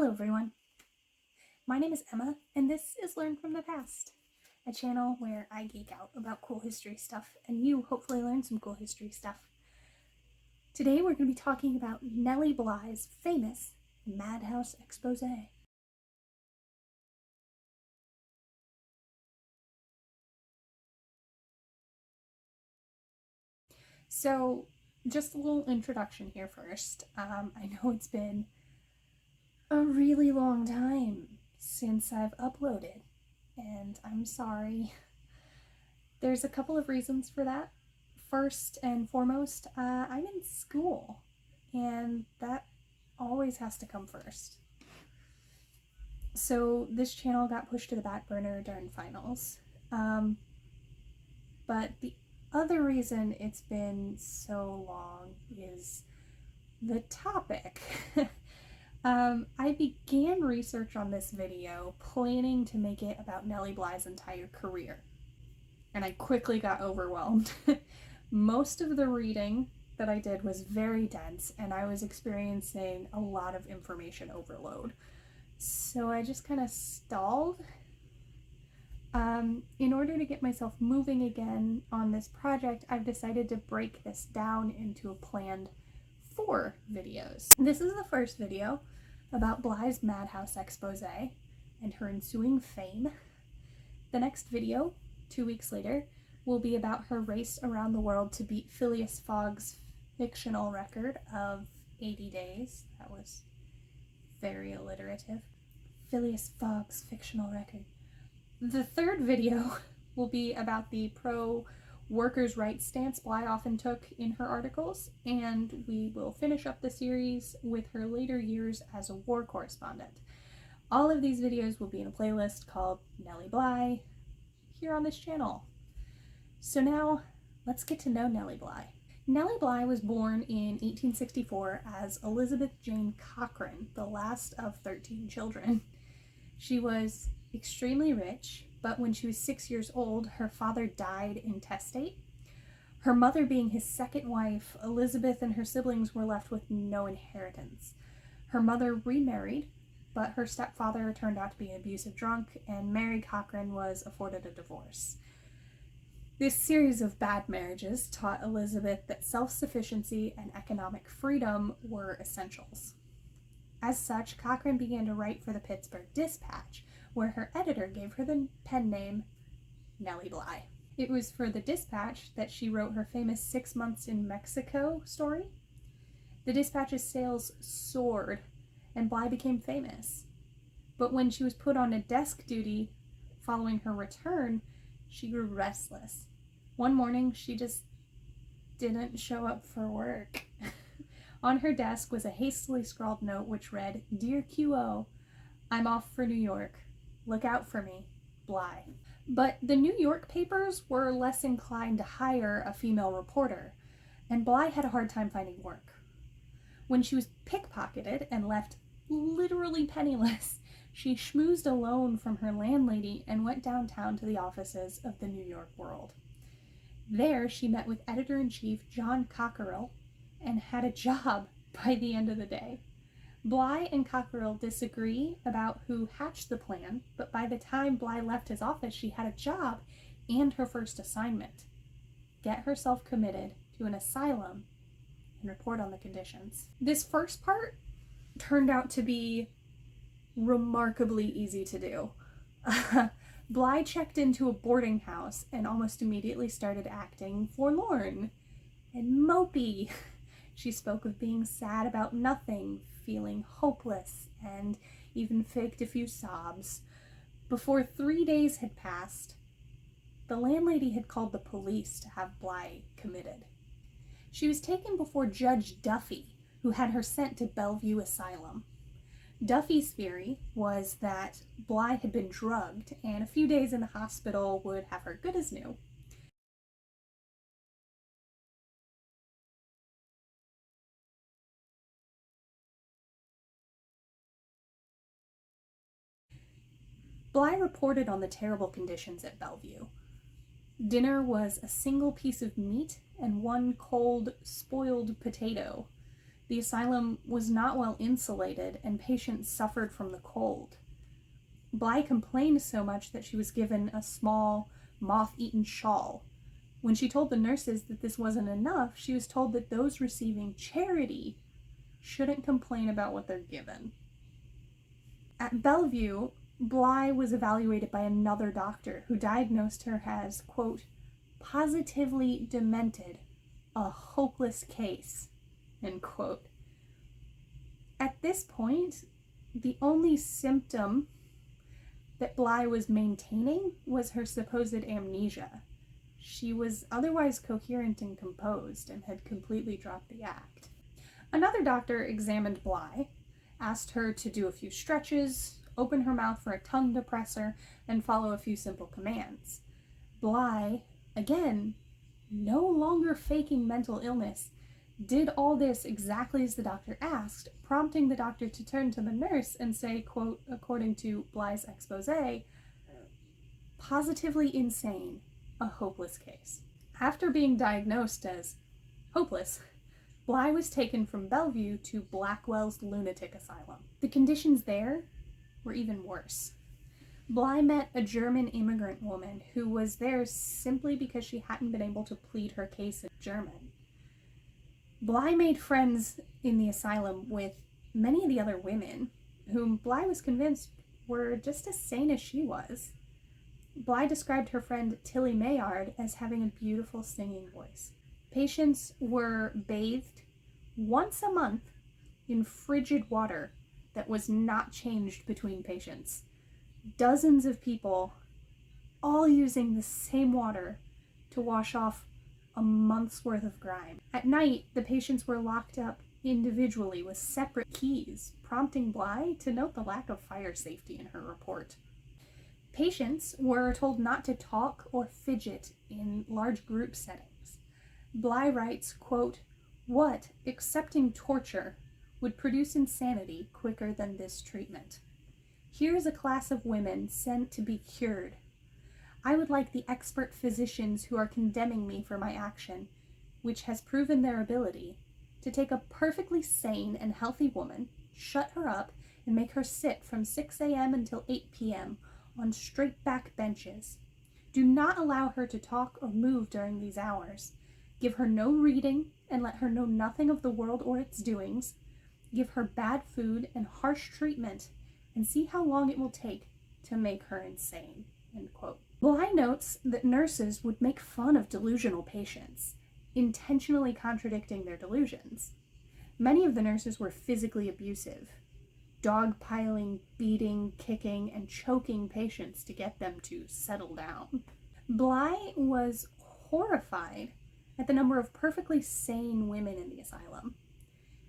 Hello everyone, my name is Emma and this is Learn from the Past, a channel where I geek out about cool history stuff and you hopefully learn some cool history stuff. Today we're going to be talking about Nellie Bly's famous Madhouse expose. So just a little introduction here first. I know it's been a really long time since I've uploaded and I'm sorry. There's a couple of reasons for that. First and foremost, I'm in school, and that always has to come first. So this channel got pushed to the back burner during finals. But the other reason it's been so long is the topic. I began research on this video planning to make it about Nellie Bly's entire career, and I quickly got overwhelmed. Most of the reading that I did was very dense, and I was experiencing a lot of information overload. So I just kind of stalled. In order to get myself moving again on this project, I've decided to break this down into a planned 4 videos. This is the first video about Bly's Madhouse expose and her ensuing fame. The next video, 2 weeks later, will be about her race around the world to beat Phileas Fogg's fictional record of 80 days. That was very alliterative. Phileas Fogg's fictional record. The third video will be about the pro-workers' rights stance Bly often took in her articles, and we will finish up the series with her later years as a war correspondent. All of these videos will be in a playlist called Nellie Bly here on this channel. So now, let's get to know Nellie Bly. Nellie Bly was born in 1864 as Elizabeth Jane Cochran, the last of 13 children. She was extremely rich, but when she was 6 years old, her father died intestate. Her mother being his second wife, Elizabeth and her siblings were left with no inheritance. Her mother remarried, but her stepfather turned out to be an abusive drunk, and Mary Cochran was afforded a divorce. This series of bad marriages taught Elizabeth that self-sufficiency and economic freedom were essentials. As such, Cochran began to write for the Pittsburgh Dispatch, where her editor gave her the pen name Nellie Bly. It was for the Dispatch that she wrote her famous 6 Months in Mexico story. The Dispatch's sales soared, and Bly became famous. But when she was put on a desk duty following her return, she grew restless. One morning, she just didn't show up for work. On her desk was a hastily scrawled note which read, "Dear QO, I'm off for New York. Look out for me, Bly." But the New York papers were less inclined to hire a female reporter, and Bly had a hard time finding work. When she was pickpocketed and left literally penniless, she schmoozed a loan from her landlady and went downtown to the offices of the New York World. There, she met with editor-in-chief John Cockerill and had a job by the end of the day. Bly and Cockerill disagree about who hatched the plan, but by the time Bly left his office, she had a job and her first assignment: get herself committed to an asylum and report on the conditions. This first part turned out to be remarkably easy to do. Bly checked into a boarding house and almost immediately started acting forlorn and mopey. She spoke of being sad about nothing, feeling hopeless, and even faked a few sobs. Before 3 days had passed, the landlady had called the police to have Bly committed. She was taken before Judge Duffy, who had her sent to Bellevue Asylum. Duffy's theory was that Bly had been drugged, and a few days in the hospital would have her good as new. Bly reported on the terrible conditions at Bellevue. Dinner was a single piece of meat and one cold, spoiled potato. The asylum was not well insulated, and patients suffered from the cold. Bly complained so much that she was given a small, moth-eaten shawl. When she told the nurses that this wasn't enough, she was told that those receiving charity shouldn't complain about what they're given. At Bellevue, Bly was evaluated by another doctor who diagnosed her as, quote, positively demented, a hopeless case, end quote. At this point, the only symptom that Bly was maintaining was her supposed amnesia. She was otherwise coherent and composed and had completely dropped the act. Another doctor examined Bly, asked her to do a few stretches, open her mouth for a tongue depressor, and follow a few simple commands. Bly, again, no longer faking mental illness, did all this exactly as the doctor asked, prompting the doctor to turn to the nurse and say, quote, according to Bly's expose, positively insane, a hopeless case. After being diagnosed as hopeless, Bly was taken from Bellevue to Blackwell's Lunatic Asylum. The conditions there were even worse. Bly met a German immigrant woman who was there simply because she hadn't been able to plead her case in German. Bly made friends in the asylum with many of the other women, whom Bly was convinced were just as sane as she was. Bly described her friend Tilly Mayard as having a beautiful singing voice. Patients were bathed once a month in frigid water that was not changed between patients. Dozens of people, all using the same water to wash off a month's worth of grime. At night, the patients were locked up individually with separate keys, prompting Bly to note the lack of fire safety in her report. Patients were told not to talk or fidget in large group settings. Bly writes, quote, what, excepting torture, would produce insanity quicker than this treatment? Here is a class of women sent to be cured. I would like the expert physicians who are condemning me for my action, which has proven their ability, to take a perfectly sane and healthy woman, shut her up, and make her sit from 6 a.m. until 8 p.m. on straight back benches. Do not allow her to talk or move during these hours. Give her no reading and let her know nothing of the world or its doings. Give her bad food and harsh treatment and see how long it will take to make her insane, end quote. Bly notes that nurses would make fun of delusional patients, intentionally contradicting their delusions. Many of the nurses were physically abusive, dogpiling, beating, kicking, and choking patients to get them to settle down. Bly was horrified at the number of perfectly sane women in the asylum.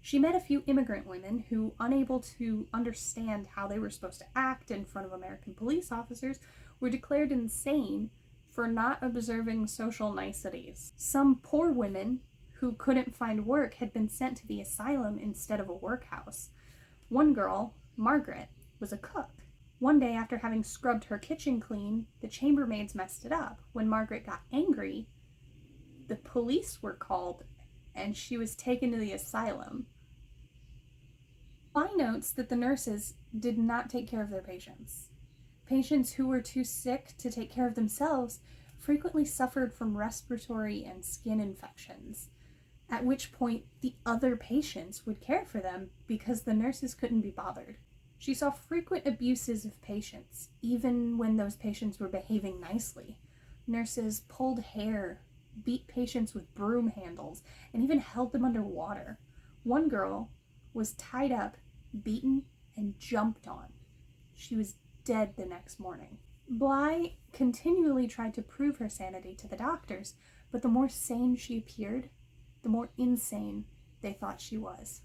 She met a few immigrant women who, unable to understand how they were supposed to act in front of American police officers, were declared insane for not observing social niceties. Some poor women who couldn't find work had been sent to the asylum instead of a workhouse. One girl, Margaret, was a cook. One day, after having scrubbed her kitchen clean, the chambermaids messed it up. When Margaret got angry, the police were called and she was taken to the asylum. Bly notes that the nurses did not take care of their patients. Patients who were too sick to take care of themselves frequently suffered from respiratory and skin infections, at which point the other patients would care for them because the nurses couldn't be bothered. She saw frequent abuses of patients, even when those patients were behaving nicely. Nurses pulled hair, beat patients with broom handles, and even held them under water. One girl was tied up, beaten, and jumped on. She was dead the next morning. Bly continually tried to prove her sanity to the doctors, but the more sane she appeared, the more insane they thought she was.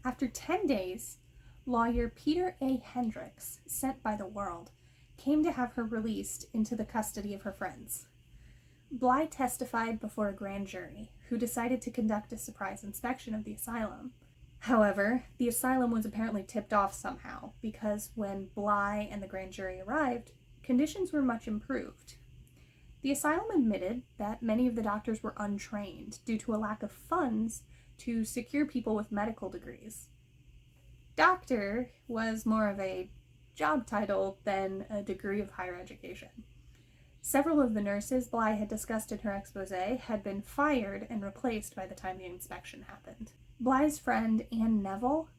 After 10 days, lawyer Peter A. Hendricks, sent by the World, came to have her released into the custody of her friends. Bly testified before a grand jury, who decided to conduct a surprise inspection of the asylum. However, the asylum was apparently tipped off somehow, because when Bly and the grand jury arrived, conditions were much improved. The asylum admitted that many of the doctors were untrained due to a lack of funds to secure people with medical degrees. Doctor was more of a job title than a degree of higher education. Several of the nurses Bly had discussed in her expose had been fired and replaced by the time the inspection happened. Bly's friend, Anne Neville,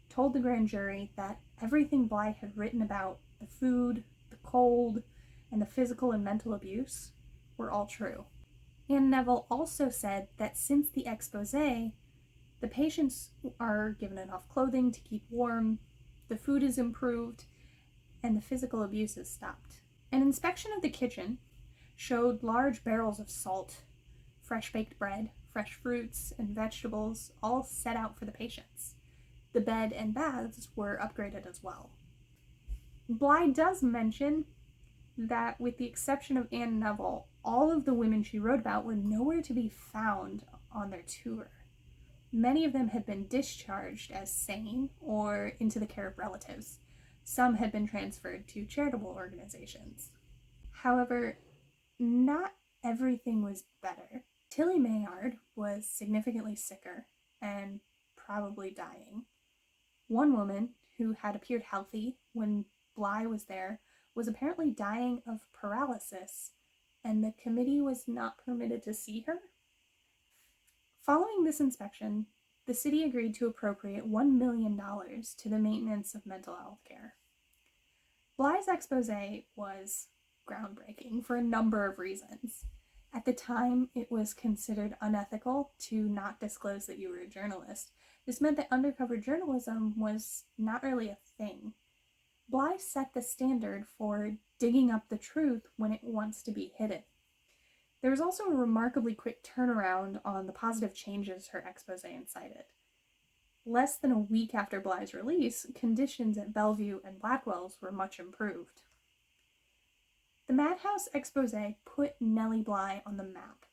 told the grand jury that everything Bly had written about the food, the cold, and the physical and mental abuse were all true. Anne Neville also said that since the expose, the patients are given enough clothing to keep warm, the food is improved, and the physical abuse is stopped. An inspection of the kitchen showed large barrels of salt, fresh baked bread, fresh fruits, and vegetables all set out for the patients. The bed and baths were upgraded as well. Bly does mention that with the exception of Anne Neville, all of the women she wrote about were nowhere to be found on their tour. Many of them had been discharged as sane or into the care of relatives. Some had been transferred to charitable organizations. However, not everything was better. Tilly Mayard was significantly sicker and probably dying. One woman who had appeared healthy when Bly was there was apparently dying of paralysis, and the committee was not permitted to see her. Following this inspection, the city agreed to appropriate $1 million to the maintenance of mental health care. Bly's expose was groundbreaking for a number of reasons. At the time, it was considered unethical to not disclose that you were a journalist. This meant that undercover journalism was not really a thing. Bly set the standard for digging up the truth when it wants to be hidden. There was also a remarkably quick turnaround on the positive changes her expose incited. Less than a week after Bly's release, conditions at Bellevue and Blackwell's were much improved. The Madhouse expose put Nellie Bly on the map.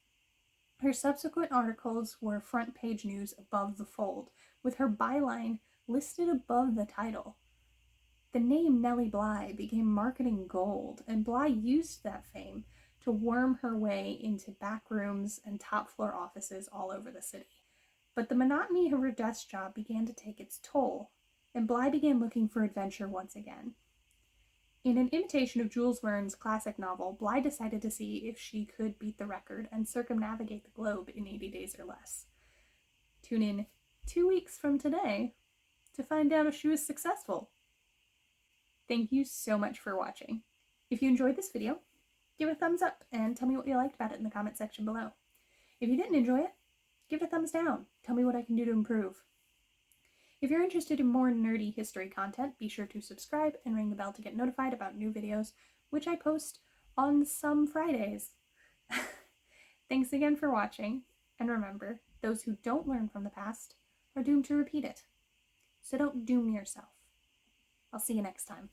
Her subsequent articles were front-page news above the fold, with her byline listed above the title. The name Nellie Bly became marketing gold, and Bly used that fame to worm her way into back rooms and top-floor offices all over the city. But the monotony of her desk job began to take its toll, and Bly began looking for adventure once again. In an imitation of Jules Verne's classic novel, Bly decided to see if she could beat the record and circumnavigate the globe in 80 days or less. Tune in 2 weeks from today to find out if she was successful. Thank you so much for watching. If you enjoyed this video, give it a thumbs up and tell me what you liked about it in the comment section below. If you didn't enjoy it, give it a thumbs down. Tell me what I can do to improve. If you're interested in more nerdy history content, be sure to subscribe and ring the bell to get notified about new videos, which I post on some Fridays. Thanks again for watching, and remember, those who don't learn from the past are doomed to repeat it. So don't doom yourself. I'll see you next time.